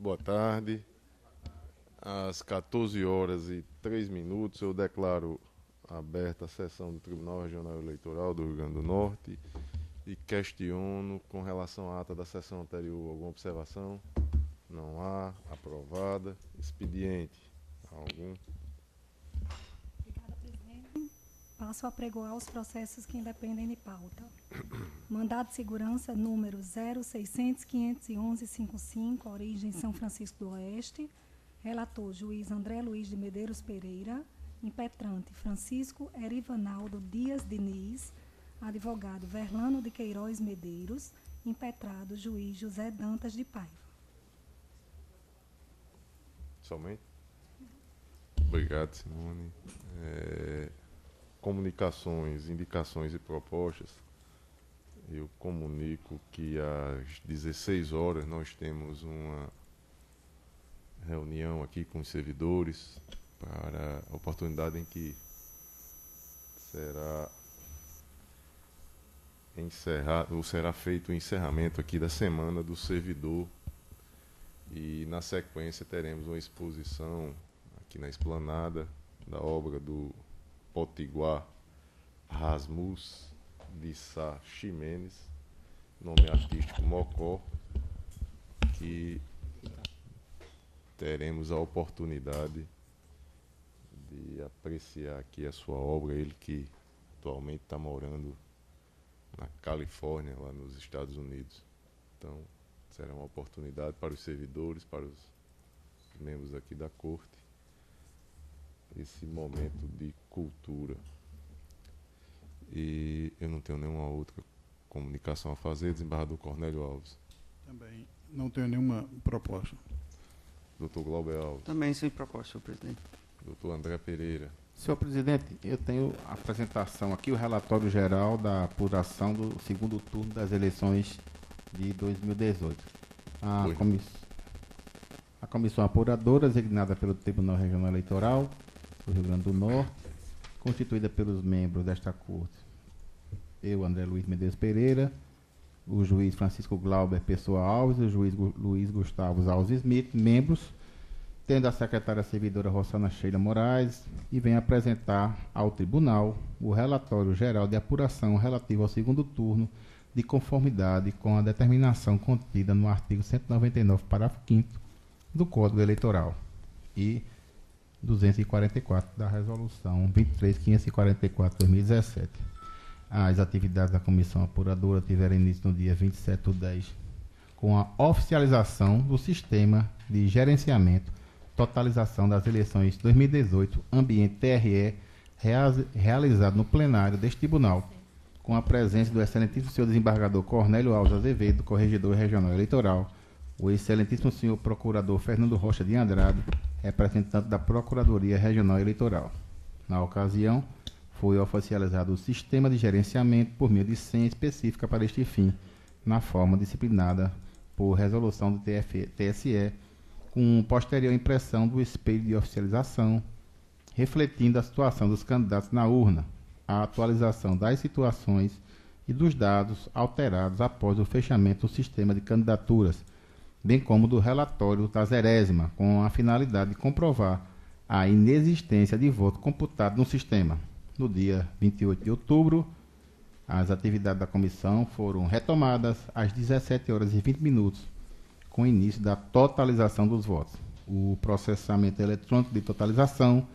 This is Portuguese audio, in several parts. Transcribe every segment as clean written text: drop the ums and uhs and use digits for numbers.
boa tarde. Às 14 horas e 3 minutos eu declaro aberta a sessão do Tribunal Regional Eleitoral do Rio Grande do Norte e questiono com relação à ata da sessão anterior alguma observação? Não há. Aprovada. Expediente. Algum? Obrigada, presidente. Passo a apregoar os processos que independem de pauta. Mandado de segurança número 0600-511-55, origem São Francisco do Oeste. Relator, juiz André Luiz de Medeiros Pereira. Impetrante, Francisco Erivanaldo Dias Diniz. Advogado, Verlano de Queiroz Medeiros. Impetrado, juiz José Dantas de Paiva. Somente? Obrigado, Simone. Comunicações, indicações e propostas. Eu comunico que às 16 horas nós temos uma reunião aqui com os servidores para a oportunidade em que será feito o encerramento aqui da Semana do Servidor e na sequência teremos uma exposição aqui na esplanada da obra do Potiguar Rasmus de Sá Ximenes, nome artístico Mocó, que teremos a oportunidade de apreciar aqui a sua obra, ele que atualmente está morando na Califórnia, lá nos Estados Unidos. Então, será uma oportunidade para os servidores, para os membros aqui da Corte, esse momento de cultura. E eu não tenho nenhuma outra comunicação a fazer. Desembargador Cornélio Alves. Também não tenho nenhuma proposta. Doutor Glauber Alves. Também sem proposta, senhor presidente. Doutor André Pereira. Senhor presidente, eu tenho a apresentação aqui, o relatório geral da apuração do segundo turno das eleições de 2018. A comissão apuradora, designada pelo Tribunal Regional Eleitoral do Rio Grande do Norte, constituída pelos membros desta corte, eu, André Luiz Medeiros Pereira, o juiz Francisco Glauber Pessoa Alves, o juiz Luiz Gustavo Alves Smith, membros, tendo a secretária servidora Rossana Sheila Moraes, e vem apresentar ao tribunal o relatório geral de apuração relativo ao segundo turno, de conformidade com a determinação contida no artigo 199, parágrafo 5º do Código Eleitoral e 244 da Resolução 23.544/2017. As atividades da comissão apuradora tiveram início no dia 27/10, com a oficialização do sistema de gerenciamento, totalização das eleições 2018, ambiente TRE, realizado no plenário deste tribunal, com a presença do excelentíssimo senhor desembargador Cornélio Alves Azevedo, corregedor regional eleitoral, o excelentíssimo senhor procurador Fernando Rocha de Andrade, representante da Procuradoria Regional Eleitoral. Na ocasião, foi oficializado o sistema de gerenciamento por meio de senha específica para este fim, na forma disciplinada por resolução do TSE, com posterior impressão do espelho de oficialização, refletindo a situação dos candidatos na urna, a atualização das situações e dos dados alterados após o fechamento do sistema de candidaturas, bem como do relatório da zerésima, com a finalidade de comprovar a inexistência de voto computado no sistema. No dia 28 de outubro, as atividades da comissão foram retomadas às 17 horas e 20 minutos, com o início da totalização dos votos. O processamento eletrônico de totalização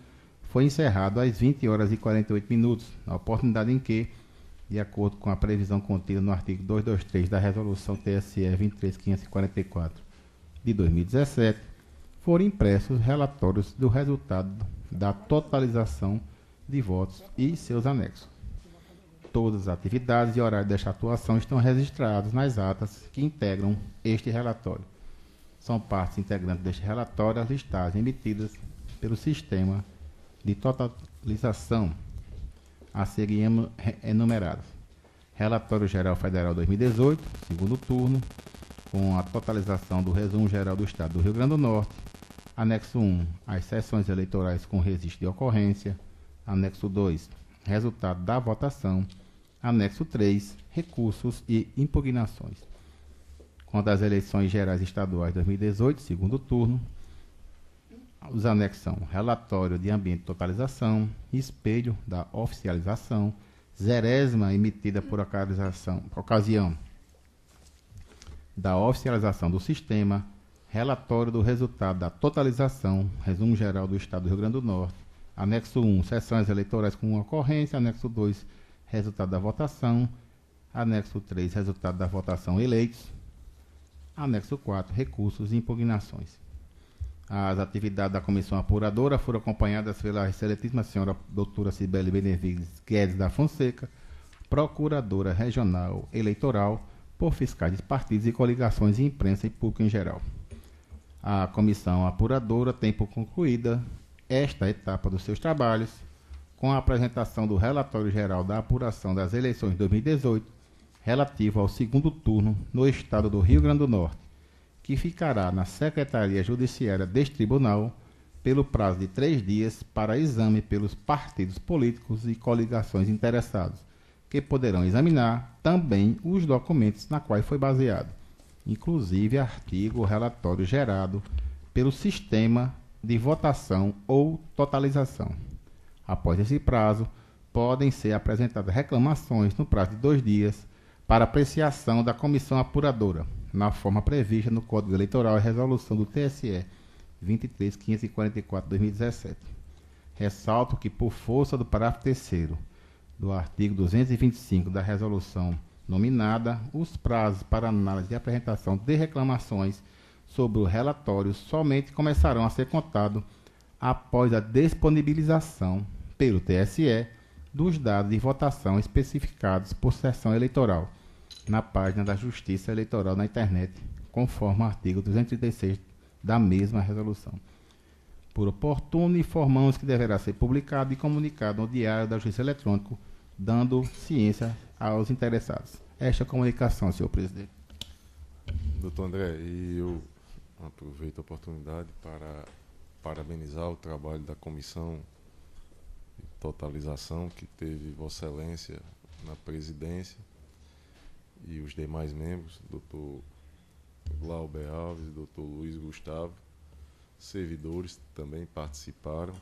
foi encerrado às 20 horas e 48 minutos, na oportunidade em que, de acordo com a previsão contida no artigo 223 da Resolução TSE 23.544 de 2017, foram impressos relatórios do resultado da totalização de votos e seus anexos. Todas as atividades e horários desta atuação estão registrados nas atas que integram este relatório. São partes integrantes deste relatório as listagens emitidas pelo sistema de totalização a serem enumeradas. Relatório Geral Federal 2018, segundo turno, com a totalização do resumo geral do Estado do Rio Grande do Norte. Anexo 1, as sessões eleitorais com registro de ocorrência. Anexo 2, resultado da votação. Anexo 3, recursos e impugnações. quanto às eleições gerais estaduais 2018, segundo turno. Os anexos são relatório de ambiente de totalização, espelho da oficialização, zerésima emitida por ocasião da oficialização do sistema, relatório do resultado da totalização, resumo geral do Estado do Rio Grande do Norte, anexo 1, sessões eleitorais com ocorrência, anexo 2, resultado da votação, anexo 3, resultado da votação eleitos, anexo 4, recursos e impugnações. As atividades da comissão apuradora foram acompanhadas pela excelentíssima senhora doutora Cibele Benevides Guedes da Fonseca, procuradora regional eleitoral, por fiscais de partidos e coligações e imprensa e público em geral. A comissão apuradora tem por concluída esta etapa dos seus trabalhos, com a apresentação do relatório geral da apuração das eleições de 2018, relativo ao segundo turno no estado do Rio Grande do Norte, que ficará na Secretaria Judiciária deste Tribunal pelo prazo de 3 dias para exame pelos partidos políticos e coligações interessados, que poderão examinar também os documentos na quais foi baseado, inclusive artigo ou relatório gerado pelo sistema de votação ou totalização. Após esse prazo, podem ser apresentadas reclamações no prazo de 2 dias para apreciação da comissão apuradora, na forma prevista no Código Eleitoral e Resolução do TSE 23.544/2017. Ressalto que, por força do parágrafo 3º do artigo 225 da Resolução nominada, os prazos para análise e apresentação de reclamações sobre o relatório somente começarão a ser contados após a disponibilização pelo TSE dos dados de votação especificados por sessão eleitoral na página da Justiça Eleitoral na internet, conforme o artigo 236 da mesma resolução. Por oportuno, informamos que deverá ser publicado e comunicado no Diário da Justiça Eletrônico, dando ciência aos interessados. Esta comunicação, senhor presidente. Doutor André, e eu aproveito a oportunidade para parabenizar o trabalho da comissão de totalização que teve Vossa Excelência na presidência e os demais membros, doutor Glauber Alves, doutor Luiz Gustavo, servidores também participaram.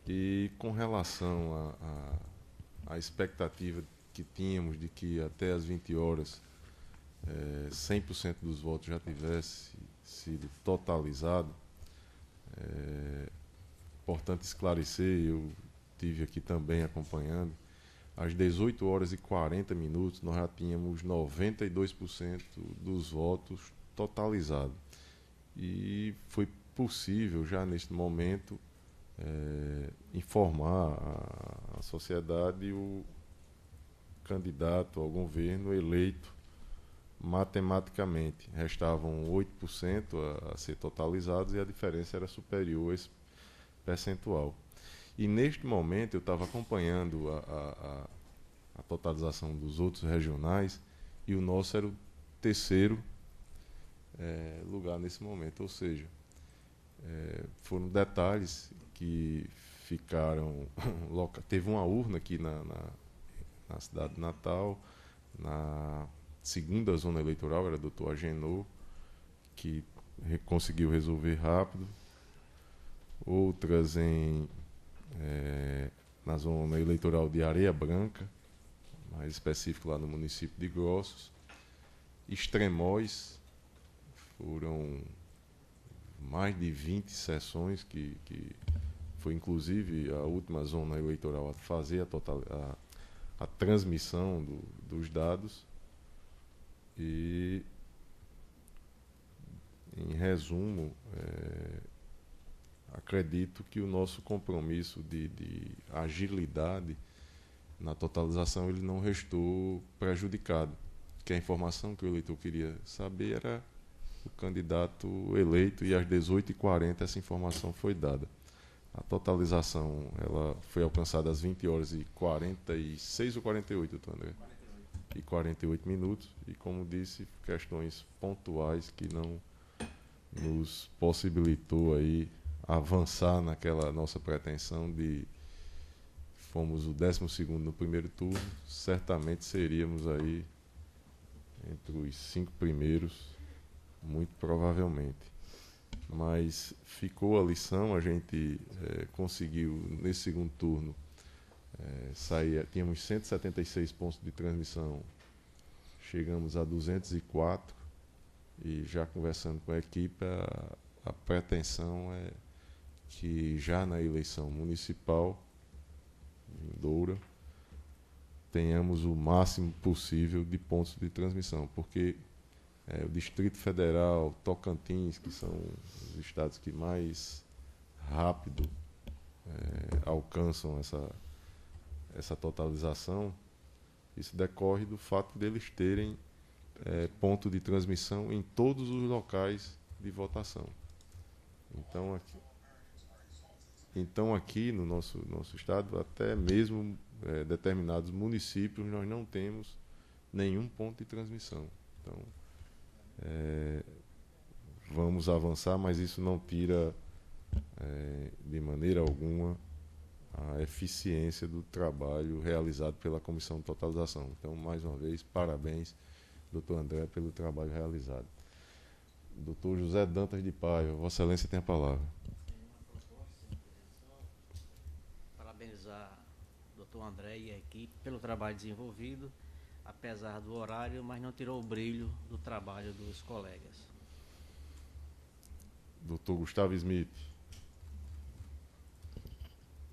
E com relação à expectativa que tínhamos de que até às 20 horas 100% dos votos já tivesse sido totalizado, importante esclarecer, eu tive aqui também acompanhando, às 18 horas e 40 minutos nós já tínhamos 92% dos votos totalizados. E foi possível já neste momento informar a sociedade o candidato ao governo eleito matematicamente. Restavam 8% a ser totalizados e a diferença era superior a esse percentual. E neste momento eu estava acompanhando a totalização dos outros regionais e o nosso era o terceiro lugar nesse momento. Ou seja, foram detalhes que ficaram... Teve uma urna aqui na cidade de Natal, na segunda zona eleitoral, era o doutor Agenor, que conseguiu resolver rápido. Outras na zona eleitoral de Areia Branca, mais específico lá no município de Grossos. Extremóis, foram mais de 20 sessões que foi inclusive a última zona eleitoral a fazer a transmissão dos dados. E, em resumo, acredito que o nosso compromisso de agilidade na totalização ele não restou prejudicado, que a informação que o eleitor queria saber era o candidato eleito e às 18h40 essa informação foi dada. A totalização ela foi alcançada às 20 horas e 46 ou 48, doutor André? 48 minutos, e como disse, questões pontuais que não nos possibilitou aí avançar naquela nossa pretensão de fomos o 12º no primeiro turno, certamente seríamos aí entre os 5 primeiros, muito provavelmente. Mas ficou a lição, a gente conseguiu, nesse segundo turno, tínhamos 176 pontos de transmissão, chegamos a 204, e já conversando com a equipe, a pretensão é que já na eleição municipal, em Doura, tenhamos o máximo possível de pontos de transmissão, porque o Distrito Federal, Tocantins, que são os estados que mais rápido alcançam essa totalização, isso decorre do fato deles terem ponto de transmissão em todos os locais de votação. Então aqui no nosso estado, até mesmo determinados municípios, nós não temos nenhum ponto de transmissão. Então, vamos avançar, mas isso não tira de maneira alguma a eficiência do trabalho realizado pela Comissão de Totalização. Então, mais uma vez, parabéns, doutor André, pelo trabalho realizado. Doutor José Dantas de Paiva, Vossa Excelência tem a palavra. Parabenizar o doutor André e a equipe pelo trabalho desenvolvido, apesar do horário, mas não tirou o brilho do trabalho dos colegas. Doutor Gustavo Smith.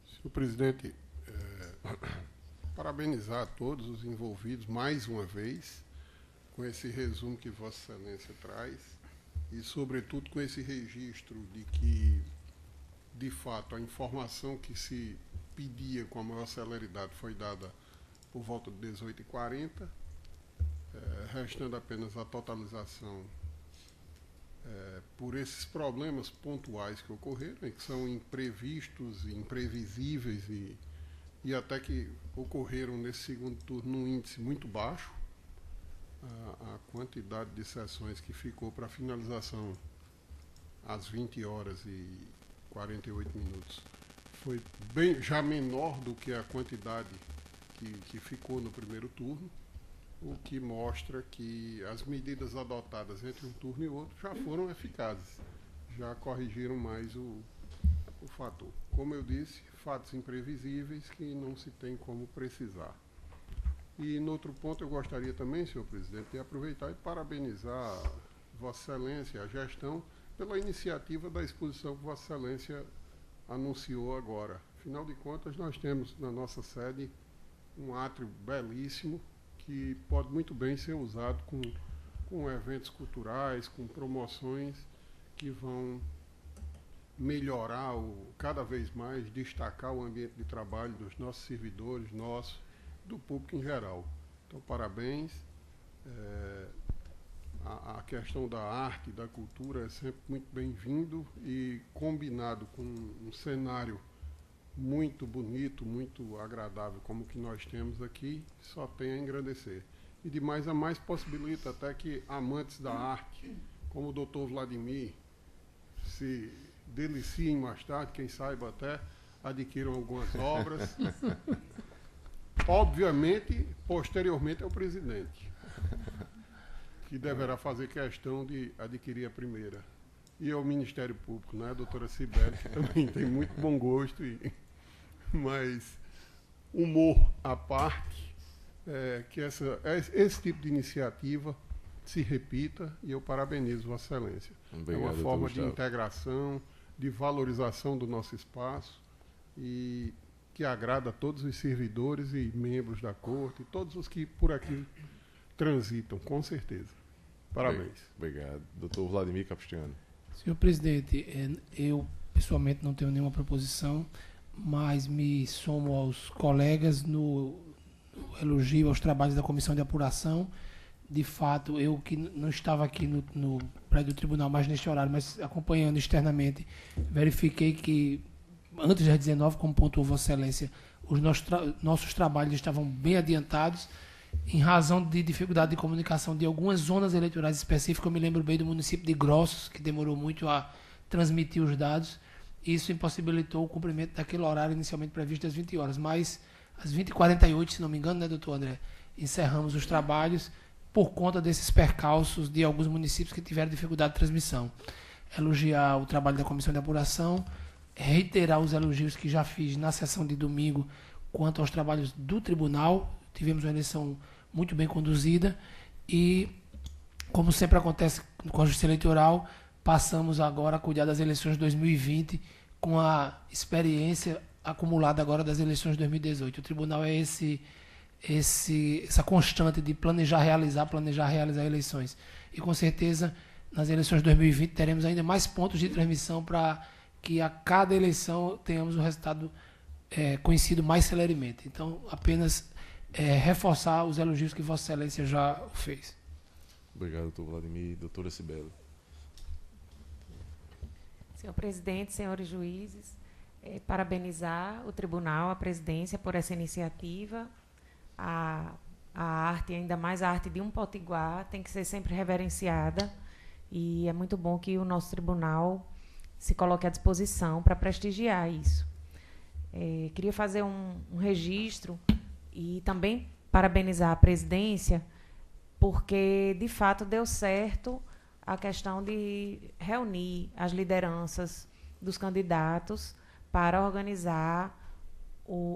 Senhor presidente, parabenizar a todos os envolvidos mais uma vez com esse resumo que Vossa Excelência traz e, sobretudo, com esse registro de que, de fato, a informação que se pedia com a maior celeridade foi dada por volta de 18h40, restando apenas a totalização por esses problemas pontuais que ocorreram, e que são imprevistos, imprevisíveis e até que ocorreram nesse segundo turno num índice muito baixo. A quantidade de sessões que ficou para finalização às 20h48 foi já menor do que a quantidade que ficou no primeiro turno, o que mostra que as medidas adotadas entre um turno e outro já foram eficazes, já corrigiram mais o fator. Como eu disse, fatos imprevisíveis que não se tem como precisar. E, no outro ponto, eu gostaria também, senhor presidente, de aproveitar e parabenizar Vossa Excelência, a gestão, pela iniciativa da exposição que Vossa Excelência anunciou agora. Afinal de contas, nós temos na nossa sede um átrio belíssimo que pode muito bem ser usado com eventos culturais, com promoções que vão melhorar, cada vez mais, destacar o ambiente de trabalho dos nossos servidores, do público em geral. Então, parabéns. A questão da arte, da cultura é sempre muito bem-vindo e combinado com um cenário muito bonito, muito agradável, como o que nós temos aqui, só tem a engrandecer. E de mais a mais possibilita até que amantes da arte, como o doutor Vladimir, se deliciem mais tarde, quem saiba até adquiram algumas obras. Obviamente, posteriormente ao presidente, que deverá fazer questão de adquirir a primeira. E ao Ministério Público, né, a doutora Cibele, que também tem muito bom gosto, mas humor à parte, que esse tipo de iniciativa se repita, e eu parabenizo Vossa Excelência. Obrigado, é uma forma de integração, de valorização do nosso espaço, e que agrada a todos os servidores e membros da Corte, e todos os que por aqui transitam, com certeza. Parabéns. Obrigado. Doutor Vladimir Capistiano. Senhor presidente, eu pessoalmente não tenho nenhuma proposição, mas me somo aos colegas no elogio aos trabalhos da comissão de apuração. De fato, eu que não estava aqui no prédio do tribunal mais neste horário, mas acompanhando externamente, verifiquei que antes das 19, como pontuou Vossa Excelência, os nossos trabalhos estavam bem adiantados. Em razão de dificuldade de comunicação de algumas zonas eleitorais específicas, eu me lembro bem do município de Grossos, que demorou muito a transmitir os dados. Isso impossibilitou o cumprimento daquele horário inicialmente previsto das 20 horas. Mas às 20h48, se não me engano, né, doutor André, encerramos os trabalhos por conta desses percalços de alguns municípios que tiveram dificuldade de transmissão. Elogiar o trabalho da comissão de apuração, reiterar os elogios que já fiz na sessão de domingo quanto aos trabalhos do tribunal. Tivemos uma eleição muito bem conduzida e, como sempre acontece com a Justiça Eleitoral, passamos agora a cuidar das eleições de 2020 com a experiência acumulada agora das eleições de 2018. O tribunal é essa constante de planejar, realizar eleições. E, com certeza, nas eleições de 2020 teremos ainda mais pontos de transmissão para que a cada eleição tenhamos um resultado conhecido mais celeremente. Então, apenas reforçar os elogios que Vossa Excelência já fez. Obrigado, doutor Vladimir. Doutora Cibele. Senhor presidente, senhores juízes, parabenizar o tribunal, a presidência, por essa iniciativa. A arte, ainda mais a arte de um potiguar, tem que ser sempre reverenciada, e é muito bom que o nosso tribunal se coloque à disposição para prestigiar isso. Queria fazer um registro e também parabenizar a presidência, porque, de fato, deu certo a questão de reunir as lideranças dos candidatos para organizar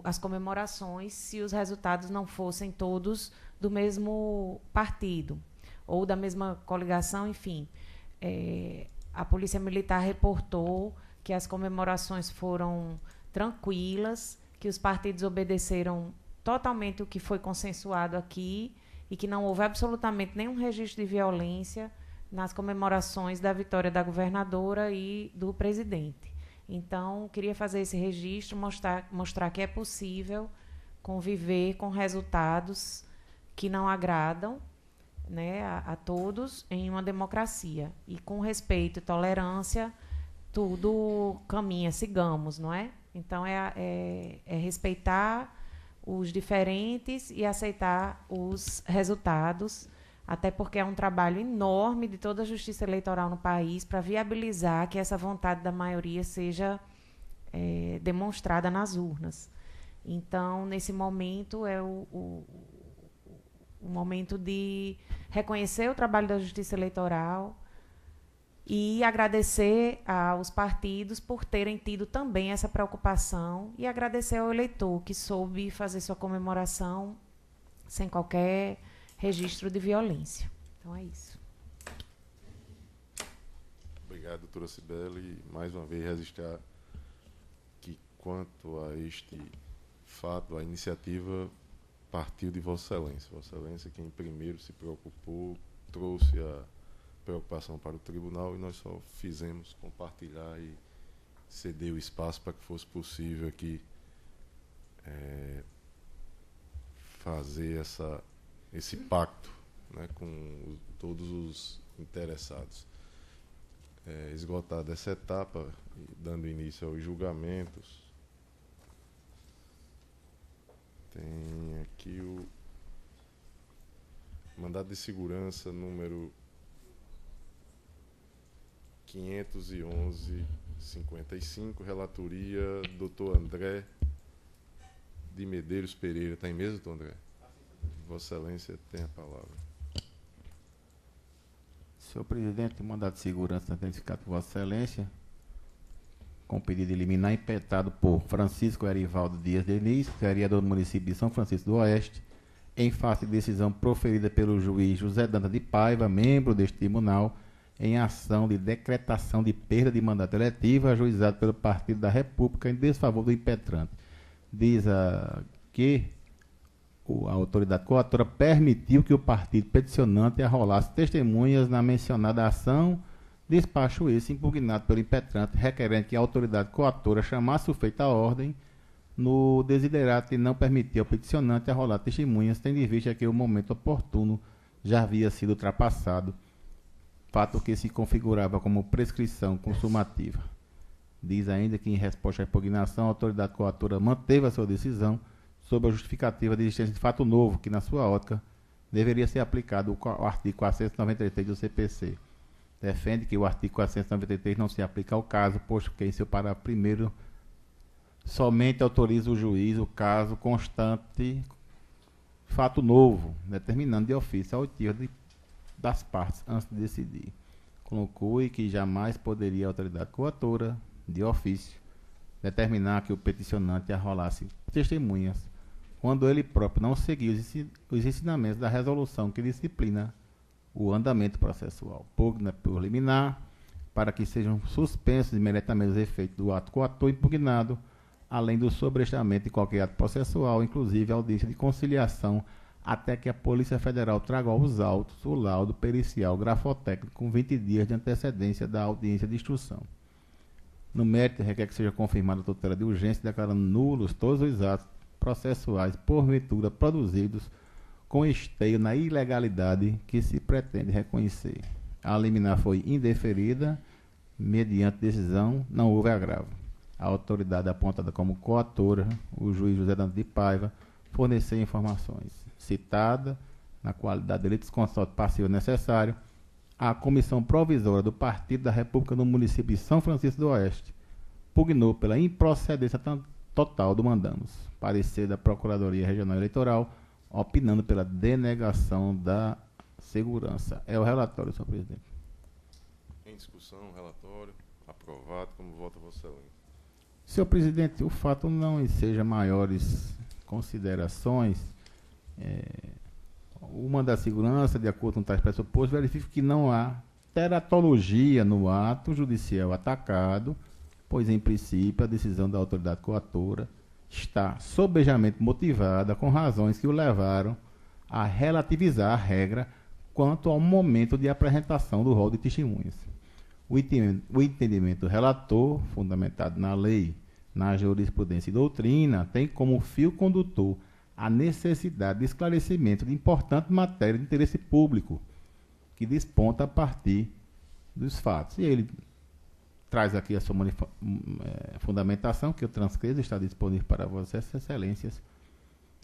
as comemorações, se os resultados não fossem todos do mesmo partido ou da mesma coligação, enfim. A Polícia Militar reportou que as comemorações foram tranquilas, que os partidos obedeceram totalmente o que foi consensuado aqui e que não houve absolutamente nenhum registro de violência nas comemorações da vitória da governadora e do presidente. Então, queria fazer esse registro, mostrar que é possível conviver com resultados que não agradam, né, a todos em uma democracia. E com respeito e tolerância, tudo caminha, sigamos, não é? Então, é respeitar os diferentes e aceitar os resultados, até porque é um trabalho enorme de toda a justiça eleitoral no país para viabilizar que essa vontade da maioria seja demonstrada nas urnas. Então, nesse momento, é o momento de reconhecer o trabalho da justiça eleitoral e agradecer aos partidos por terem tido também essa preocupação e agradecer ao eleitor que soube fazer sua comemoração sem qualquer registro de violência. Então é isso. Obrigado, doutora Cibele. E mais uma vez registrar que, quanto a este fato, a iniciativa partiu de Vossa Excelência. Vossa Excelência quem primeiro se preocupou, trouxe a preocupação para o tribunal e nós só fizemos compartilhar e ceder o espaço para que fosse possível aqui fazer esse pacto, né, com todos os interessados. Esgotada essa etapa, dando início aos julgamentos, tem aqui o mandado de segurança número 511-55, relatoria Dr. André de Medeiros Pereira. Está em mesa, doutor André? Vossa Excelência tem a palavra. Senhor presidente, o mandado de segurança identificado por Vossa Excelência, com pedido de liminar impetrado por Francisco Erivaldo Dias Diniz, vereador do município de São Francisco do Oeste, em face de decisão proferida pelo juiz José Danta de Paiva, membro deste tribunal, em ação de decretação de perda de mandato eletivo ajuizado pelo Partido da República em desfavor do impetrante. Diz que a autoridade coatora permitiu que o partido peticionante arrolasse testemunhas na mencionada ação, despacho esse impugnado pelo impetrante, requerendo que a autoridade coatora chamasse o feito à ordem no desiderato de não permitir ao peticionante arrolar testemunhas, tendo em vista que o momento oportuno já havia sido ultrapassado, fato que se configurava como prescrição consumativa. Diz ainda que, em resposta à impugnação, a autoridade coatora manteve a sua decisão sob a justificativa de existência de fato novo, que, na sua ótica, deveria ser aplicado o artigo 493 do CPC. Defende que o artigo 493 não se aplica ao caso, posto que, em seu parágrafo primeiro, somente autoriza o juiz o caso constante fato novo, determinando de ofício a oitiva das partes antes de decidir. Conclui que jamais poderia a autoridade coautora, de ofício, determinar que o peticionante arrolasse testemunhas quando ele próprio não seguiu os ensinamentos da resolução que disciplina o andamento processual. Pugna por liminar, para que sejam suspensos imediatamente os efeitos do ato coator impugnado, além do sobrestamento de qualquer ato processual, inclusive a audiência de conciliação, até que a Polícia Federal traga aos autos o laudo pericial grafotécnico com 20 dias de antecedência da audiência de instrução. No mérito, requer que seja confirmada a tutela de urgência, declarando nulos todos os atos processuais, porventura produzidos com esteio na ilegalidade que se pretende reconhecer. A liminar foi indeferida, mediante decisão, não houve agravo. A autoridade apontada como coautora, o juiz José Dante de Paiva, forneceu informações. Citada, na qualidade de litisconsorte passivo necessário, a Comissão Provisória do Partido da República no município de São Francisco do Oeste pugnou pela improcedência total do mandamus. Parecer da Procuradoria Regional Eleitoral, opinando pela denegação da segurança. É o relatório, senhor presidente. Em discussão, relatório, aprovado. Como vota Vossa Excelência? Senhor presidente, o fato não enseja maiores considerações. O mandado da segurança, de acordo com tais pressupostos, verifica que não há teratologia no ato judicial atacado, pois, em princípio, a decisão da autoridade coautora está sobejamente motivada com razões que o levaram a relativizar a regra quanto ao momento de apresentação do rol de testemunhas. O entendimento do relator, fundamentado na lei, na jurisprudência e doutrina, tem como fio condutor a necessidade de esclarecimento de importante matéria de interesse público, que desponta a partir dos fatos. E ele traz aqui a sua fundamentação, que eu transcrevo, está disponível para Vossas Excelências,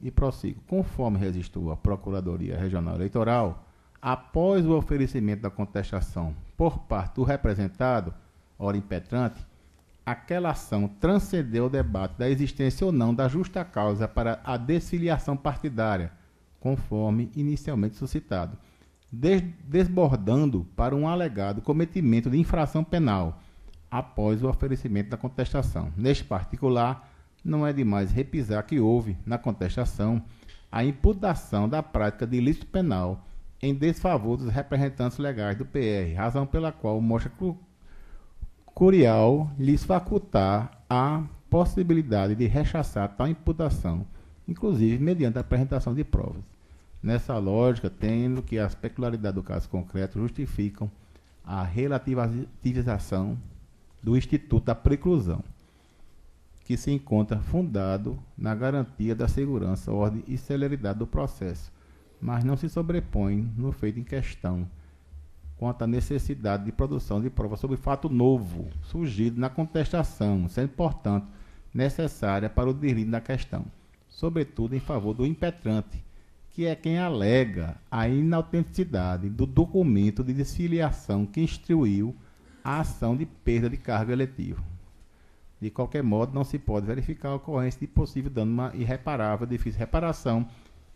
e prossigo. Conforme registrou a Procuradoria Regional Eleitoral, após o oferecimento da contestação por parte do representado, ora impetrante, aquela ação transcendeu o debate da existência ou não da justa causa para a desfiliação partidária, conforme inicialmente suscitado, desbordando para um alegado cometimento de infração penal, após o oferecimento da contestação. Neste particular, não é demais repisar que houve, na contestação, a imputação da prática de ilícito penal em desfavor dos representantes legais do PR, razão pela qual mostra curial lhes facultar a possibilidade de rechaçar tal imputação, inclusive mediante a apresentação de provas. Nessa lógica, tendo que as peculiaridades do caso concreto justificam a relativização do Instituto da Preclusão, que se encontra fundado na garantia da segurança, ordem e celeridade do processo, mas não se sobrepõe no feito em questão, quanto à necessidade de produção de prova sobre fato novo, surgido na contestação, sendo, portanto, necessária para o deslize da questão, sobretudo em favor do impetrante, que é quem alega a inautenticidade do documento de desfiliação que instruiu a ação de perda de cargo eletivo. De qualquer modo, não se pode verificar a ocorrência de possível dano irreparável, difícil reparação,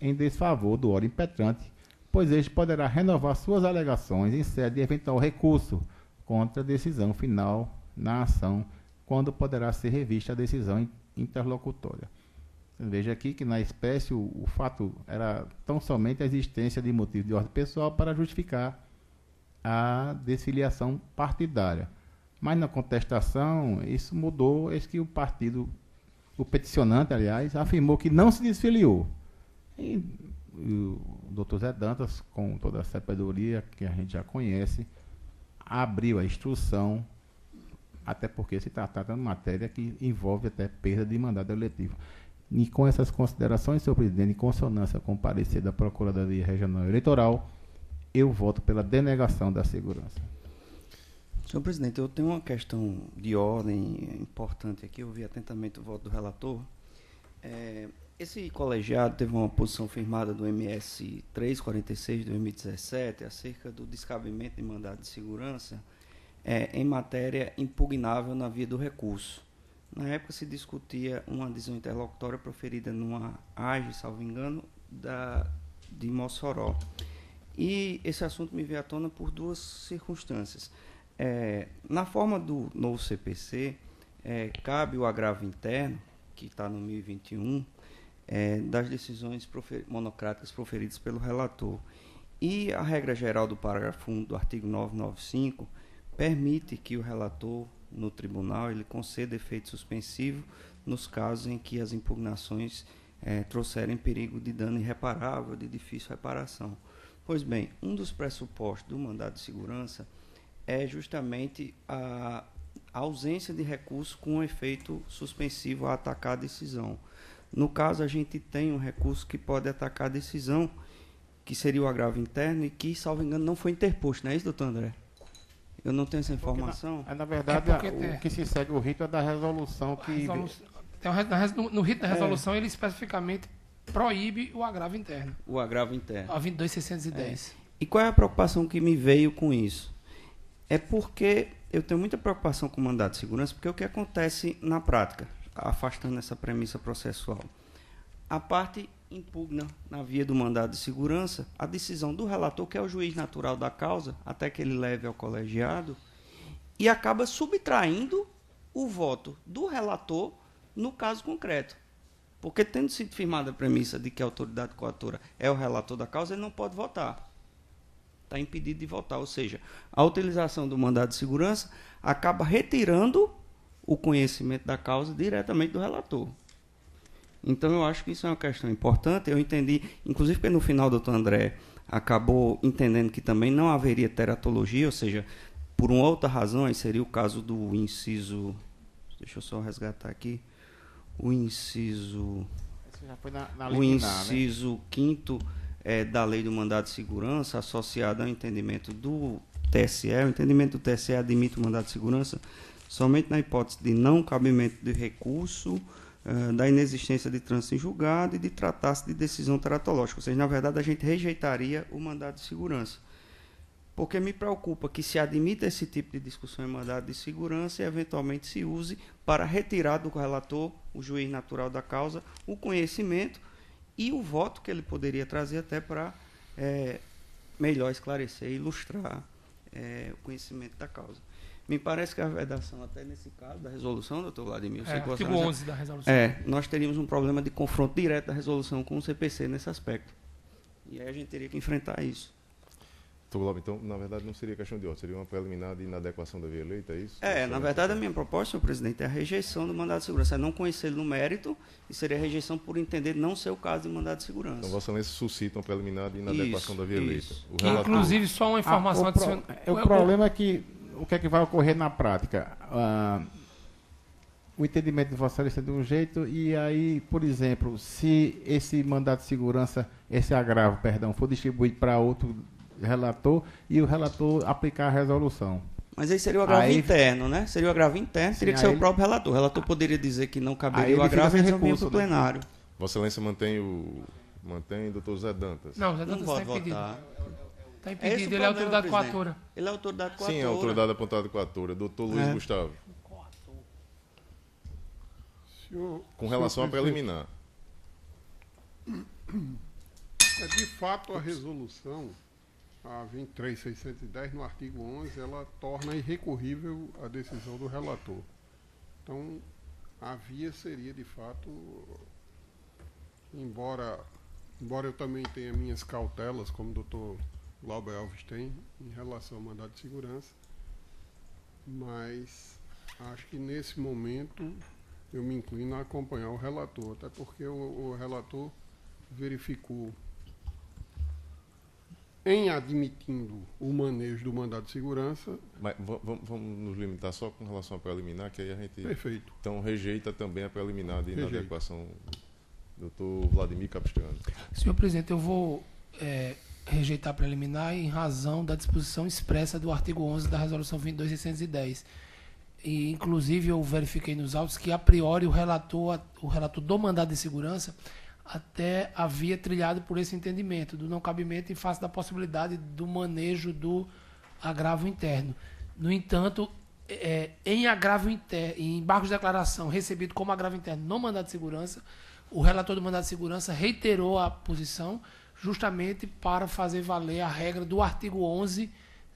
em desfavor do ora impetrante, pois este poderá renovar suas alegações em sede de eventual recurso contra a decisão final na ação, quando poderá ser revista a decisão interlocutória. Veja aqui que na espécie o fato era tão somente a existência de motivo de ordem pessoal para justificar a desfiliação partidária. Mas na contestação, isso mudou, eis que o partido, o peticionante, aliás, afirmou que não se desfiliou. E o doutor Zé Dantas, com toda a sabedoria que a gente já conhece, abriu a instrução, até porque se trata de uma matéria que envolve até perda de mandato eletivo. E com essas considerações, senhor presidente, em consonância com o parecer da Procuradoria Regional Eleitoral, eu voto pela denegação da segurança. Senhor presidente, eu tenho uma questão de ordem importante aqui, eu ouvi atentamente o voto do relator. Esse colegiado teve uma posição firmada do MS 346 de 2017 acerca do descabimento de mandado de segurança em matéria impugnável na via do recurso. Na época se discutia uma decisão interlocutória proferida numa AGE, salvo engano, de Mossoró. E esse assunto me veio à tona por duas circunstâncias. Na forma do novo CPC, cabe o agravo interno, que está no 1021, das decisões monocráticas proferidas pelo relator. E a regra geral do parágrafo 1 do artigo 995 permite que o relator, no tribunal, ele conceda efeito suspensivo nos casos em que as impugnações trouxerem perigo de dano irreparável, de difícil reparação. Pois bem, um dos pressupostos do mandado de segurança é justamente a ausência de recurso com efeito suspensivo a atacar a decisão. No caso, a gente tem um recurso que pode atacar a decisão, que seria o agravo interno, e que, salvo engano, não foi interposto, não é isso, doutor André? Eu não tenho essa informação. Na verdade, o que se segue o rito é da resolução que... No rito da resolução, ele especificamente proíbe o agravo interno. O agravo interno. A 22.610. E qual é a preocupação que me veio com isso? É porque eu tenho muita preocupação com o mandado de segurança, porque o que acontece na prática, afastando essa premissa processual, a parte impugna na via do mandado de segurança a decisão do relator, que é o juiz natural da causa, até que ele leve ao colegiado, e acaba subtraindo o voto do relator no caso concreto. Porque, tendo sido firmada a premissa de que a autoridade coatora é o relator da causa, ele não pode votar. Está impedido de votar. Ou seja, a utilização do mandado de segurança acaba retirando o conhecimento da causa diretamente do relator. Então, eu acho que isso é uma questão importante. Eu entendi, inclusive porque no final o doutor André acabou entendendo que também não haveria teratologia, ou seja, por uma outra razão, aí seria o caso do inciso... Deixa eu só resgatar aqui. O inciso... Isso já foi na o liminar, inciso 5º da lei do mandado de segurança, associado ao entendimento do TSE. O entendimento do TSE admite o mandado de segurança somente na hipótese de não cabimento de recurso, da inexistência de trânsito em julgado e de tratar-se de decisão teratológica. Ou seja, na verdade, a gente rejeitaria o mandado de segurança. Porque me preocupa que se admita esse tipo de discussão em mandado de segurança e, eventualmente, se use para retirar do relator, o juiz natural da causa, o conhecimento e o voto que ele poderia trazer até para melhor esclarecer e ilustrar o conhecimento da causa. Me parece que a vedação, até nesse caso, da resolução, doutor Vladimir... Artigo 11 da resolução. Nós teríamos um problema de confronto direto da resolução com o CPC nesse aspecto. E aí a gente teria que enfrentar isso. Então, na verdade, não seria questão de ordem, seria uma preliminar de inadequação da via eleita, é isso? Na verdade, a minha proposta, senhor presidente, é a rejeição do mandado de segurança. É não conhecê-lo no mérito e seria a rejeição por entender não ser o caso de mandado de segurança. Então, Vossa Excelência suscita uma preliminar de inadequação da via eleita. O relator... Inclusive, só uma informação adicional. O problema é que o que é que vai ocorrer na prática? O entendimento de Vossa Excelência é de um jeito, e aí, por exemplo, se esse mandado de segurança, esse agravo, perdão, for distribuído para outro relator e o relator aplicar a resolução. Mas aí seria o agravo interno, né? Seria o agravo interno, teria que ser o próprio relator. O relator poderia dizer que não caberia o agravo e resolver para o plenário. Vossa Excelência mantém o doutor Zé Dantas? Não, Zé Dantas está impedido. Está impedido, ele é autoridade coatora. Ele é autoridade coatora. Sim, é autoridade apontada coatora. Doutor Luiz Gustavo. Com relação à preliminar. De fato, a resolução, a 23.610, no artigo 11, ela torna irrecorrível a decisão do relator. Então, a via seria, de fato, embora eu também tenha minhas cautelas, como o doutor Glauber Alves tem, em relação ao mandado de segurança, mas acho que nesse momento eu me inclino a acompanhar o relator, até porque o relator verificou, em admitindo o manejo do mandado de segurança... Mas vamos nos limitar só com relação à preliminar, que aí a gente... Perfeito. Então rejeita também a preliminar de inadequação. Doutor Vladimir Capistrano. Senhor presidente, eu vou rejeitar a preliminar em razão da disposição expressa do artigo 11 da resolução 22.610. E, inclusive, eu verifiquei nos autos que, a priori, o relator do mandado de segurança até havia trilhado por esse entendimento do não cabimento em face da possibilidade do manejo do agravo interno. No entanto, em agravo interno, em embargos de declaração recebido como agravo interno no mandado de segurança, o relator do mandado de segurança reiterou a posição justamente para fazer valer a regra do artigo 11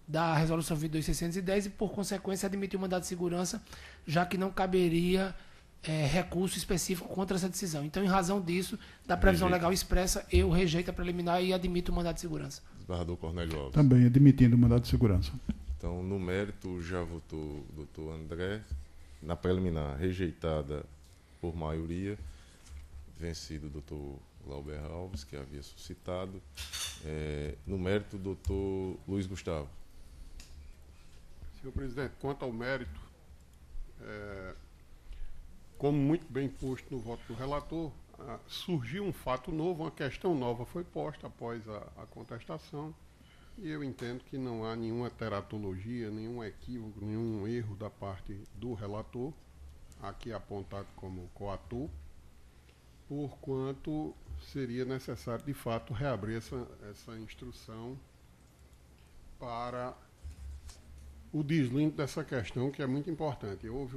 da Resolução 22.610 e, por consequência, admitir o mandado de segurança, já que não caberia recurso específico contra essa decisão. Então, em razão disso, da previsão legal expressa, eu rejeito a preliminar e admito o mandado de segurança. Desembargador Cornélio Alves. Também admitindo o mandado de segurança. Então, no mérito, já votou o doutor André. Na preliminar, rejeitada por maioria. Vencido o doutor Glauber Alves, que havia suscitado. No mérito, o doutor Luiz Gustavo. Senhor presidente, quanto ao mérito, como muito bem posto no voto do relator, surgiu um fato novo, uma questão nova foi posta após a contestação, e eu entendo que não há nenhuma teratologia, nenhum equívoco, nenhum erro da parte do relator, aqui apontado como coator, porquanto seria necessário, de fato, reabrir essa instrução para o deslinde dessa questão, que é muito importante. Houve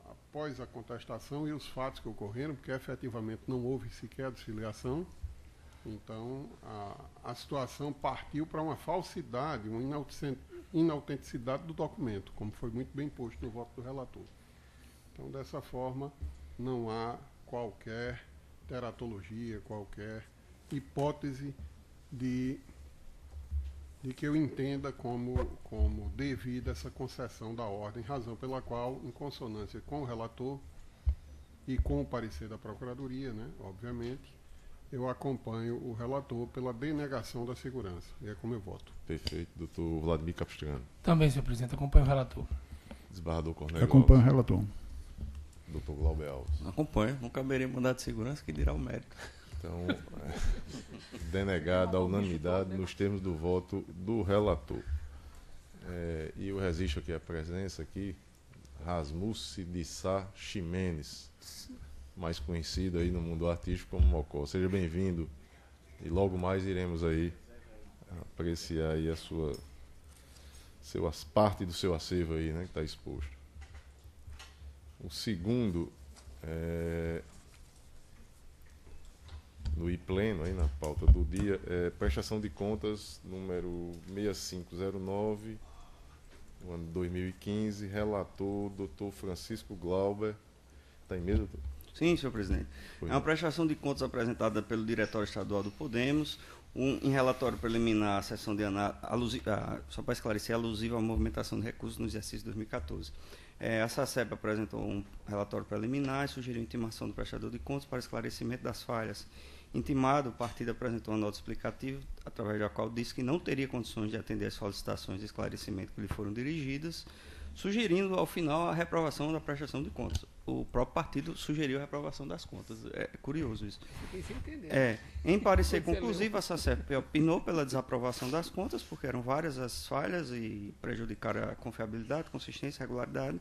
após a contestação e os fatos que ocorreram, porque efetivamente não houve sequer desfiliação, então a situação partiu para uma falsidade, uma inautenticidade do documento, como foi muito bem posto no voto do relator. Então, dessa forma, não há qualquer teratologia, qualquer hipótese de que eu entenda como devida essa concessão da ordem, razão pela qual, em consonância com o relator e com o parecer da Procuradoria, né, obviamente, eu acompanho o relator pela denegação da segurança. E é como eu voto. Perfeito. Doutor Vladimir Capistrano. Também, senhor presidente, acompanho o relator. Desembargador Cornélio Acompanho o Alves. relator. Doutor Glauber Alves. Acompanho, não caberia mandado de segurança, que dirá o mérito. Então, denegada a unanimidade nos termos do voto do relator. E eu resisto aqui à presença aqui, Rasmus de Sá Ximenes, mais conhecido aí no mundo artístico como Mocó. Seja bem-vindo e logo mais iremos aí apreciar aí parte do seu acervo aí, né, que está exposto. O segundo no pleno aí na pauta do dia, prestação de contas número 6509, do ano 2015, relator Dr. Francisco Glauber. Está em mesa, doutor? Sim, senhor presidente. Pois é uma prestação de contas apresentada pelo Diretório Estadual do Podemos, em relatório preliminar, a sessão de análise, só para esclarecer, alusiva à movimentação de recursos no exercício de 2014. A SACEP apresentou um relatório preliminar e sugeriu intimação do prestador de contas para esclarecimento das falhas. Intimado, o partido apresentou uma nota explicativa, através da qual disse que não teria condições de atender às solicitações de esclarecimento que lhe foram dirigidas, sugerindo, ao final, a reprovação da prestação de contas. O próprio partido sugeriu a reprovação das contas. É curioso isso. Em parecer conclusivo, a SACEP opinou pela desaprovação das contas, porque eram várias as falhas e prejudicaram a confiabilidade, consistência e regularidade.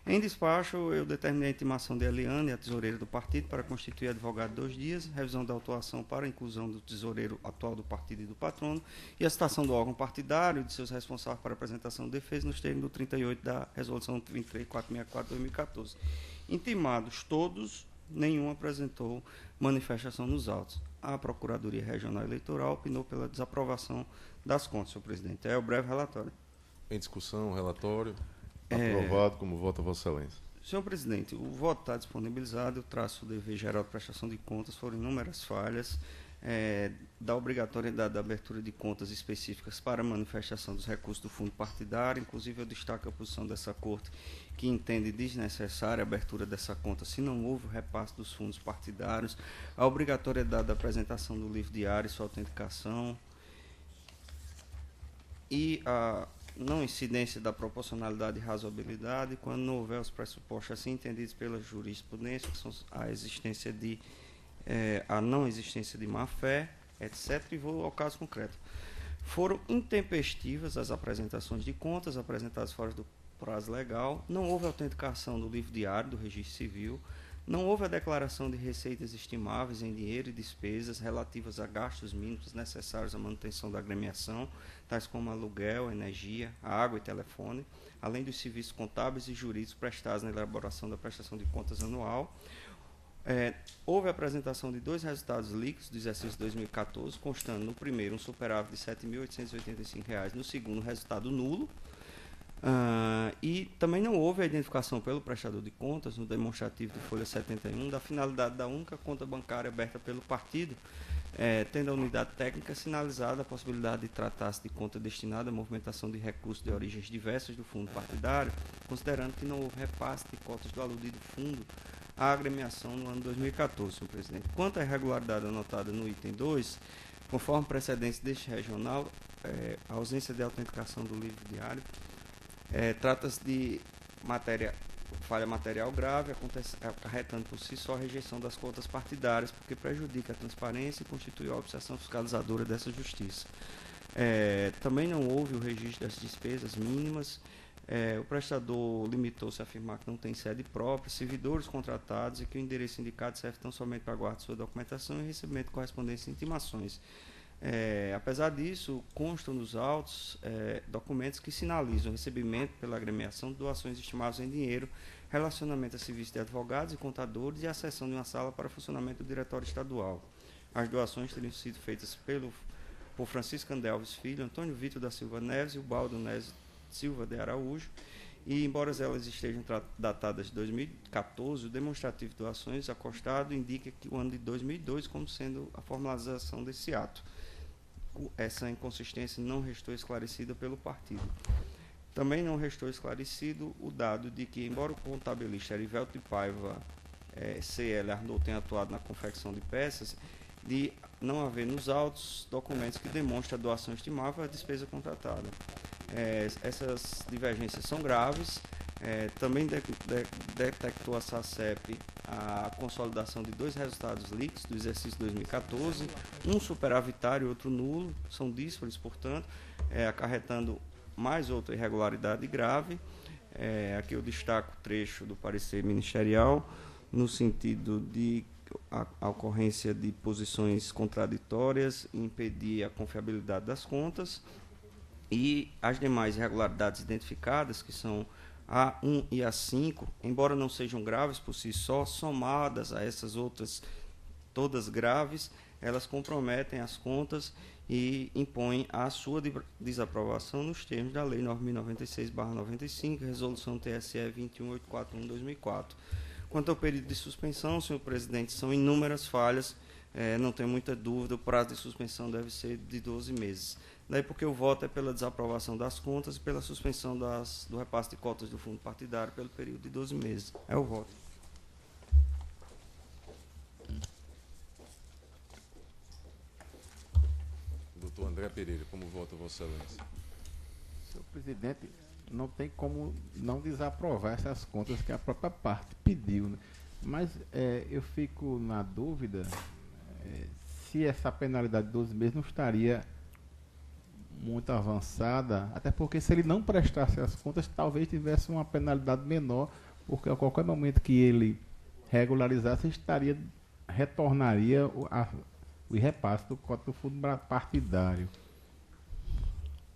Em despacho, eu determinei a intimação de Eliane, a tesoureira do partido, para constituir advogado 2 dias, revisão da autuação para a inclusão do tesoureiro atual do partido e do patrono, e a citação do órgão partidário e de seus responsáveis para a apresentação de defesa nos termos do 38 da Resolução 23464 de 2014. Intimados todos, nenhum apresentou manifestação nos autos. A Procuradoria Regional Eleitoral opinou pela desaprovação das contas, senhor presidente. É o breve relatório. Em discussão, relatório. Aprovado, como vota Vossa Excelência. Senhor presidente, o voto está disponibilizado, eu traço o dever geral de prestação de contas, foram inúmeras falhas, da obrigatoriedade da abertura de contas específicas para a manifestação dos recursos do fundo partidário, inclusive eu destaco a posição dessa Corte, que entende desnecessária a abertura dessa conta se não houve o repasse dos fundos partidários, a obrigatoriedade da apresentação do livro diário e sua autenticação, e a não incidência da proporcionalidade e razoabilidade quando não houver os pressupostos assim entendidos pela jurisprudência, que são a não existência de má-fé, etc. E vou ao caso concreto. Foram intempestivas as apresentações de contas apresentadas fora do prazo legal, não houve autenticação do livro diário do registro civil, não houve a declaração de receitas estimáveis em dinheiro e despesas relativas a gastos mínimos necessários à manutenção da agremiação, tais como aluguel, energia, água e telefone, além dos serviços contábeis e jurídicos prestados na elaboração da prestação de contas anual. Houve a apresentação de 2 resultados líquidos do exercício 2014, constando no primeiro um superávit de R$ 7.885, no segundo resultado nulo. E também não houve a identificação pelo prestador de contas, no demonstrativo de folha 71, da finalidade da única conta bancária aberta pelo partido, tendo a unidade técnica sinalizada a possibilidade de tratar-se de conta destinada à movimentação de recursos de origens diversas do fundo partidário, considerando que não houve repasse de cotas do aludido fundo à agremiação no ano 2014, senhor presidente. Quanto à irregularidade anotada no item 2, conforme precedentes deste regional, a ausência de autenticação do livro diário, trata-se de falha material grave, acarretando por si só a rejeição das contas partidárias, porque prejudica a transparência e constitui a obsessão fiscalizadora dessa justiça. Também não houve o registro das despesas mínimas. O prestador limitou-se a afirmar que não tem sede própria, servidores contratados e que o endereço indicado serve tão somente para a guarda de sua documentação e recebimento de correspondência e intimações. Apesar disso, constam nos autos documentos que sinalizam o recebimento pela agremiação de doações estimadas em dinheiro, relacionamento a serviços de advogados e contadores e a cessão de uma sala para funcionamento do diretório estadual. As doações teriam sido feitas por Francisco Andelves Filho, Antônio Vitor da Silva Neves e Ubaldo Neves Silva de Araújo, e embora elas estejam datadas de 2014, o demonstrativo de doações acostado indica que o ano de 2002 como sendo a formalização desse ato. Essa inconsistência não restou esclarecida pelo partido. Também não restou esclarecido o dado de que, embora o contabilista Erivelto de Paiva CL Arnaud tenha atuado na confecção de peças, de não haver nos autos documentos que demonstram a doação estimável à despesa contratada. Essas divergências são graves. Também detectou a SACEP a consolidação de 2 resultados líquidos do exercício 2014, um superavitário e outro nulo, são díspares, portanto, acarretando mais outra irregularidade grave. Aqui eu destaco o trecho do parecer ministerial, no sentido de a ocorrência de posições contraditórias, impedir a confiabilidade das contas, e as demais irregularidades identificadas, que são a 1 e a 5, embora não sejam graves por si só, somadas a essas outras todas graves, elas comprometem as contas e impõem a sua desaprovação nos termos da Lei 9.096/95, Resolução TSE 21841/2004. Quanto ao período de suspensão, senhor presidente, são inúmeras falhas, não tenho muita dúvida, o prazo de suspensão deve ser de 12 meses. Daí porque o voto é pela desaprovação das contas e pela suspensão do repasse de cotas do fundo partidário pelo período de 12 meses. É o voto. Doutor André Pereira, como vota Vossa Excelência? Senhor presidente, não tem como não desaprovar essas contas que a própria parte pediu, né? Mas eu fico na dúvida se essa penalidade de 12 meses não estaria muito avançada, até porque se ele não prestasse as contas, talvez tivesse uma penalidade menor, porque a qualquer momento que ele regularizasse, retornaria o repasse do cota do fundo partidário.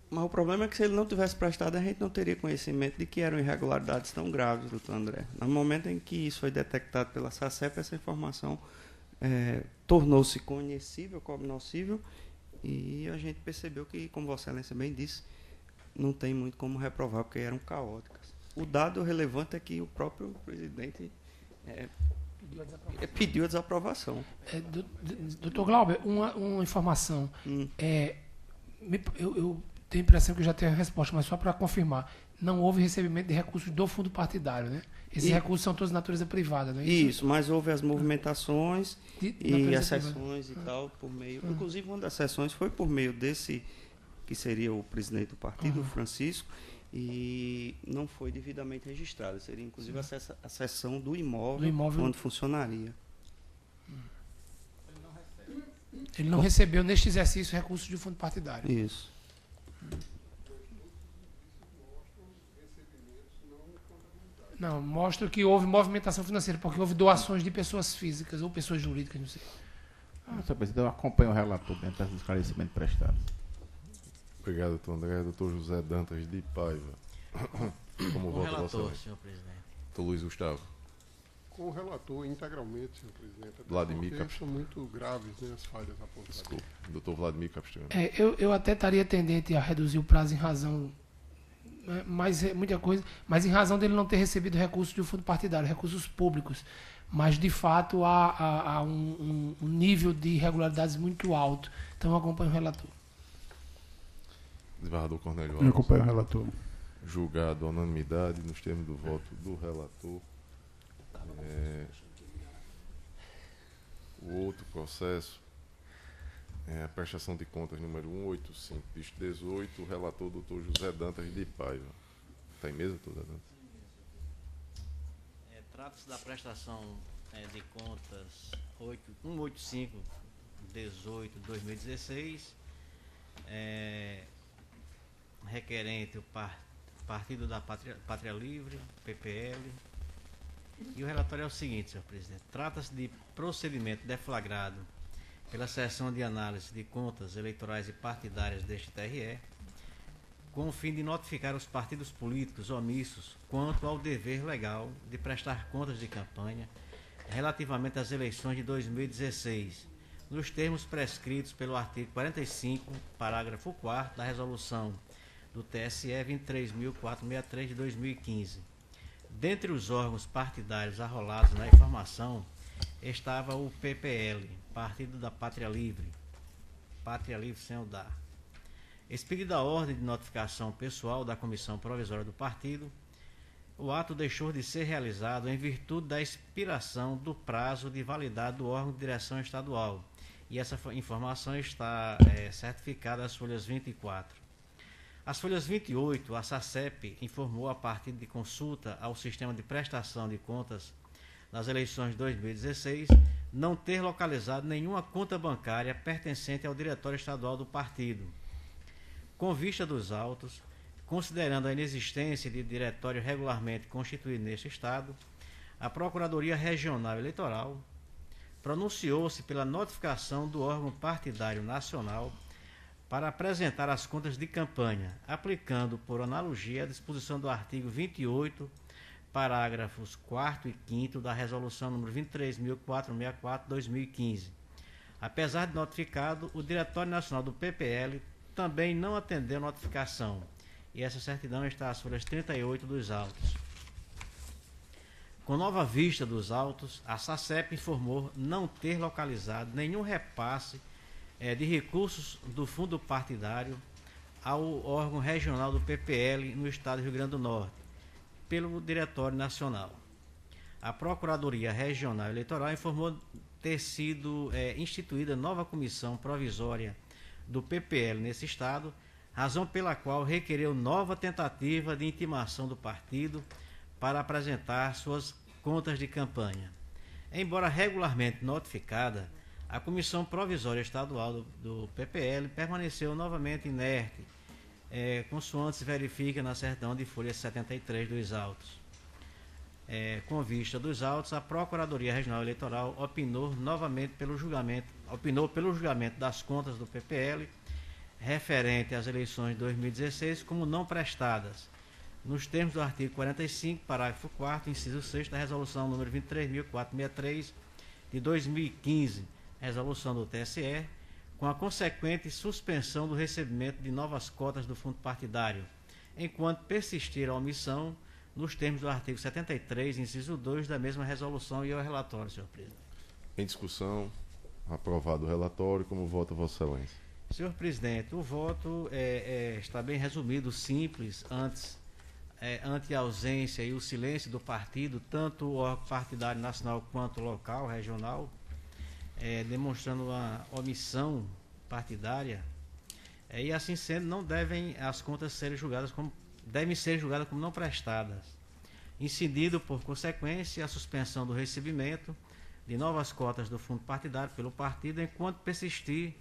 Mas o problema é que se ele não tivesse prestado, a gente não teria conhecimento de que eram irregularidades tão graves, doutor André. No momento em que isso foi detectado pela SACEP, essa informação tornou-se conhecível, cognoscível, e a gente percebeu que, como Vossa Excelência bem disse, não tem muito como reprovar, porque eram caóticas. O dado relevante é que o próprio presidente pediu a desaprovação. Doutor Glauber, uma informação. Eu tenho a impressão que eu já tenho a resposta, mas só para confirmar, não houve recebimento de recursos do fundo partidário, né? Esses recursos são todos de natureza privada, não é isso? Isso, mas houve as movimentações e as sessões e tal, por meio... Inclusive, uma das sessões foi por meio desse, que seria o presidente do partido, Francisco, e não foi devidamente registrada. Seria, inclusive, a sessão do imóvel onde funcionaria. Ele não recebeu, neste exercício, recursos do fundo partidário. Isso. Não, mostra que houve movimentação financeira, porque houve doações de pessoas físicas ou pessoas jurídicas, não sei. Senhor presidente, eu acompanho o relator dentro dos esclarecimentos prestados. Obrigado, doutor André. Doutor José Dantas de Paiva. Como vota Vossa Excelência? Senhor presidente. Doutor Luiz Gustavo. com o relator integralmente, senhor presidente. Até Vladimir porque são muito graves, né, as falhas apontadas. Desculpe, doutor Vladimir Capistrano. Eu até estaria tendente a reduzir o prazo em razão, muita coisa, mas em razão dele não ter recebido recursos do fundo partidário, recursos públicos. Mas, de fato, há um nível de irregularidades muito alto. Então, eu acompanho o relator. Desembargador Cornélio Eu Alves. acompanho o relator. Julgado a unanimidade nos termos do voto do relator. O outro processo é a prestação de contas número 185, distrito 18, o relator doutor José Dantas de Paiva. Está em mesa, doutor Dantas? Trata-se da prestação de contas 185/18/2016, requerente o Partido da Pátria Livre, PPL. E o relatório é o seguinte, senhor presidente. Trata-se de procedimento deflagrado pela Seção de Análise de Contas Eleitorais e Partidárias deste TRE, com o fim de notificar os partidos políticos omissos quanto ao dever legal de prestar contas de campanha relativamente às eleições de 2016, nos termos prescritos pelo artigo 45, parágrafo 4º da Resolução do TSE 23.463 de 2015. Dentre os órgãos partidários arrolados na informação estava o PPL, Partido da Pátria Livre sem o DA. Expedida a ordem de notificação pessoal da Comissão Provisória do Partido, o ato deixou de ser realizado em virtude da expiração do prazo de validade do órgão de direção estadual, e essa informação está certificada às folhas 24. As folhas 28, a SACEP informou a partir de consulta ao sistema de prestação de contas nas eleições de 2016 não ter localizado nenhuma conta bancária pertencente ao Diretório Estadual do partido. Com vista dos autos, considerando a inexistência de diretório regularmente constituído neste Estado, a Procuradoria Regional Eleitoral pronunciou-se pela notificação do órgão partidário nacional para apresentar as contas de campanha, aplicando por analogia a disposição do artigo 28, parágrafos 4º e 5º da Resolução nº 23.464/2015. Apesar de notificado, o Diretório Nacional do PPL também não atendeu a notificação, e essa certidão está às folhas 38 dos autos. Com nova vista dos autos, a SACEP informou não ter localizado nenhum repasse de recursos do fundo partidário ao órgão regional do PPL no estado do Rio Grande do Norte, pelo Diretório Nacional. A Procuradoria Regional Eleitoral informou ter sido instituída nova comissão provisória do PPL nesse estado, razão pela qual requereu nova tentativa de intimação do partido para apresentar suas contas de campanha. Embora regularmente notificada, a Comissão Provisória Estadual do PPL permaneceu novamente inerte, consoante se verifica na certidão de folha 73 dos autos. Com vista dos autos, a Procuradoria Regional Eleitoral opinou pelo julgamento das contas do PPL referente às eleições de 2016 como não prestadas, nos termos do artigo 45, parágrafo 4º, inciso 6 da Resolução nº 23.463 de 2015, resolução do TSE, com a consequente suspensão do recebimento de novas cotas do fundo partidário, enquanto persistir a omissão nos termos do artigo 73, inciso 2 da mesma resolução, e ao relatório, senhor presidente. Em discussão, aprovado o relatório, como vota Vossa Excelência? Senhor presidente, o voto está bem resumido, simples, ante a ausência e o silêncio do partido, tanto o órgão partidário nacional quanto local, regional, demonstrando uma omissão partidária, e assim sendo, não devem as contas serem julgadas como não prestadas, incidido por consequência a suspensão do recebimento de novas cotas do fundo partidário pelo partido, enquanto persistir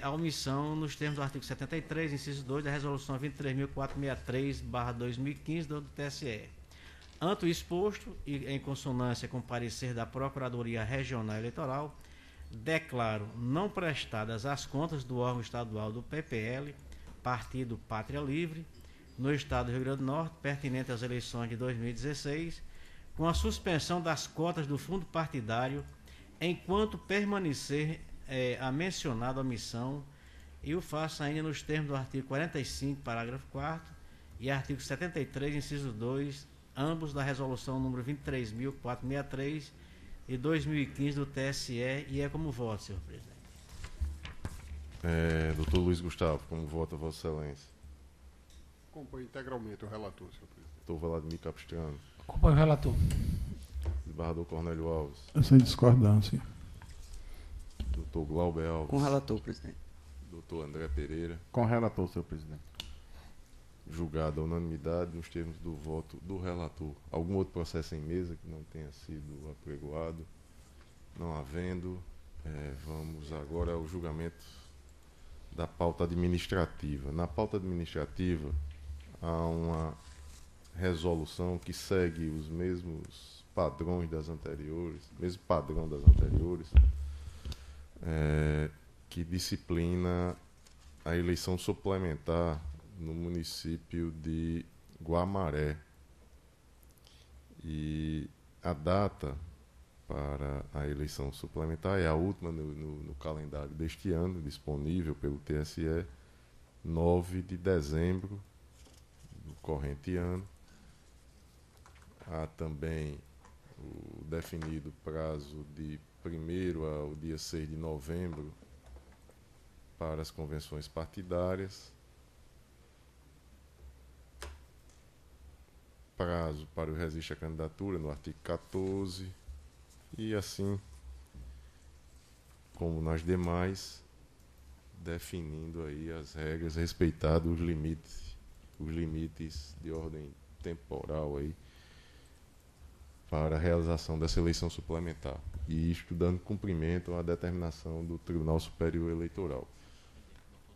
a omissão nos termos do artigo 73, inciso 2 da Resolução 23.463/2015 do TSE. Ante o exposto e em consonância com o parecer da Procuradoria Regional Eleitoral, declaro não prestadas as contas do órgão estadual do PPL, Partido Pátria Livre, no estado do Rio Grande do Norte, pertinente às eleições de 2016, com a suspensão das cotas do fundo partidário, enquanto permanecer a mencionada omissão, e o faço ainda nos termos do artigo 45, parágrafo 4º, e artigo 73, inciso 2, ambos da resolução número 23.463 de 2015 do TSE, e é como voto, senhor presidente. Doutor Luiz Gustavo, como vota Vossa Excelência? Acompanho integralmente o relator, senhor presidente. Doutor Vladimir Capistrano. Acompanho o relator. Desembargador Cornélio Alves. Sem discordância. Doutor Glauber Alves. Com o relator, presidente. Doutor André Pereira. Com relator, senhor presidente. Julgado a unanimidade nos termos do voto do relator. Algum outro processo em mesa que não tenha sido apregoado? Não havendo, vamos agora ao julgamento da pauta administrativa. Na pauta administrativa, há uma resolução que segue os mesmos padrões das anteriores, mesmo padrão das anteriores, que disciplina a eleição suplementar no município de Guamaré. E a data para a eleição suplementar é a última no calendário deste ano, disponível pelo TSE, 9 de dezembro do corrente ano. Há também o definido prazo de 1º ao dia 6 de novembro para as convenções partidárias. Prazo para o registro da candidatura no artigo 14. E assim, como nas demais, definindo aí as regras, respeitado os limites de ordem temporal aí para a realização dessa eleição suplementar. E isto dando cumprimento à determinação do Tribunal Superior Eleitoral.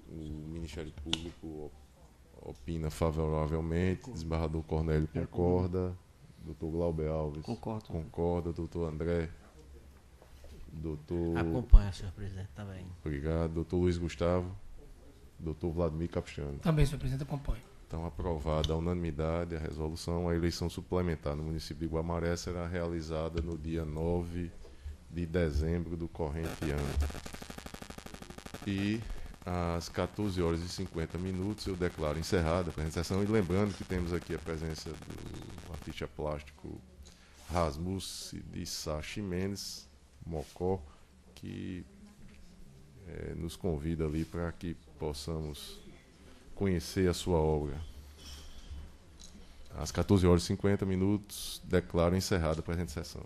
O Ministério Público opina favoravelmente, desembargador Cornélio concorda, doutor Glauber Alves concorda, doutor André, doutor... Acompanha, senhor presidente, também. Obrigado, doutor Luiz Gustavo, doutor Vladimir Capistrano. Também, senhor presidente, acompanho. Então, aprovada a unanimidade a resolução, a eleição suplementar no município de Guamaré será realizada no dia 9 de dezembro do corrente ano. E às 14 horas e 50 minutos eu declaro encerrada a apresentação, e lembrando que temos aqui a presença do artista plástico Rasmus de Sá Ximenes, Mocó, que nos convida ali para que possamos conhecer a sua obra. Às 14 horas e 50 minutos, declaro encerrada a presente sessão.